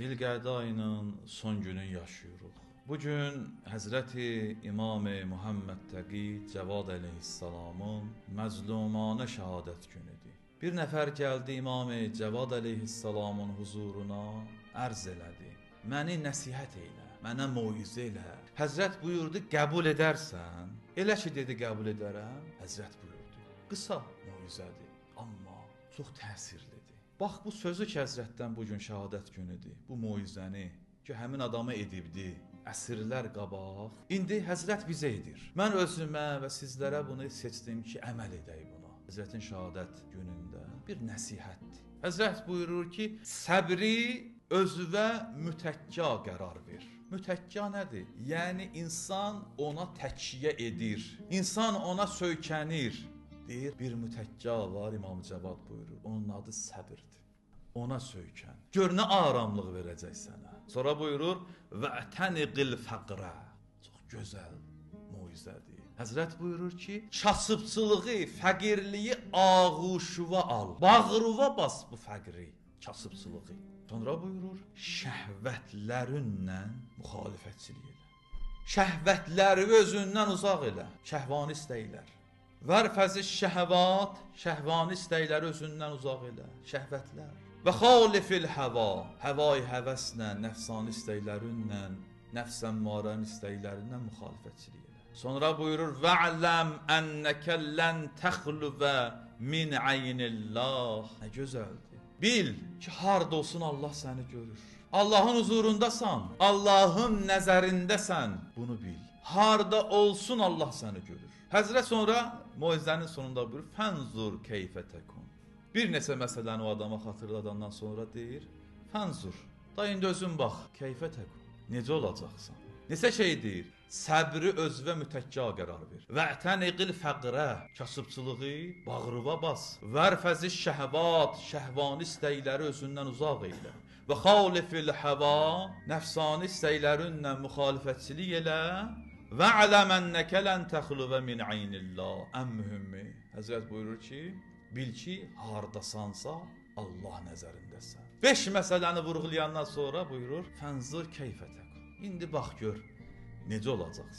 Zilqədə ayının son günün yaşayırıq. Bugün Həzrəti İmam-ı Muhammed Təqi Cəvad əleyhissalamın məzlumanə şəhadət günüdür. Bir nəfər gəldi İmam-ı Cəvad əleyhissalamın huzuruna, ərz elədi. Məni nəsihət eylə, mənə moizə elə. Həzrət buyurdu, qəbul edərsən? Elə ki dedi, qəbul edərəm. Həzrət buyurdu, qısa moizədir, amma çox təsirlidir. Bax, bu sözü ki, Həzrətdən bugün şəhadət günüdür, bu moizəni ki, həmin adamı edibdi, əsrlər qabaq, indi Həzrət bizə edir. Mən özümə və sizlərə bunu seçdim ki, əməl edək buna. Həzrətin şəhadət günündə bir nəsihətdir. Həzrət buyurur ki, səbri özvə mütəkkə qərar ver. Mütəkkə nədir? Yəni, insan ona təkkiyə edir, insan ona söykənir. Deyir, bir mütəkkə var, İmam Cəvad buyurur, onun adı səbirdir. Ona söykən. Gör nə aramlıq verəcək sənə. Sonra buyurur, və'təniqil fəqrə. Çox gözəl moizədir. Həzrət buyurur ki, kasıbçılığı, fəqirliyi ağuşuva al. Bağrıva bas bu fəqri, kasıbçılığı. Sonra buyurur, şəhvətlərinlə müxalifətçilik elə. Şəhvətləri özündən uzaq elə. Şəhvani istəklər. Vərfəzi şəhvat, şəhvani istəkləri özündən uzaq elə. Şəhvətlər. Və xalifil həva, həvai həvəslə, nəfsani istəklərinlə, nəfs-əmmarənin istəklərindən müxalifətçilik elə. Sonra buyurur, və'ləm ənnəkə lən təxlüvə min əynillah. Nə gözəldir. Bil ki, harda olsun Allah səni görür. Allahın huzurundasan, Allahın nəzərindəsən, bunu bil. Harda olsun Allah səni görür. Həzrət sonra moizənin sonunda buyurur, fənzur keyfə təkun. Bir neçə məsələni o adama xatırladandan sonra deyir, fənzur, da indi özün bax, keyfə təkun, necə olacaqsan? Neçə şey deyir, səbri özvə mütəkkə qərar ver. Və'təniqil fəqrə, kasıbçılığı bağrıva bas. Vərfəzi şəhvat, şəhvani istəkləri özündən uzaq eylə. Və xalifil həva, nəfsani istəklərinlə müxalifətçilik elə. Və aləmənnəkə lən təxlüvə min əynillah. Ən mühümmi, Həzrət buyurur ki, bil ki, hardasansa Allah nəzərindəsən. 5 məsələni vurğulayandan sonra buyurur, fənzur keyfə təkun. İndi bax gör, necə olacaqsın?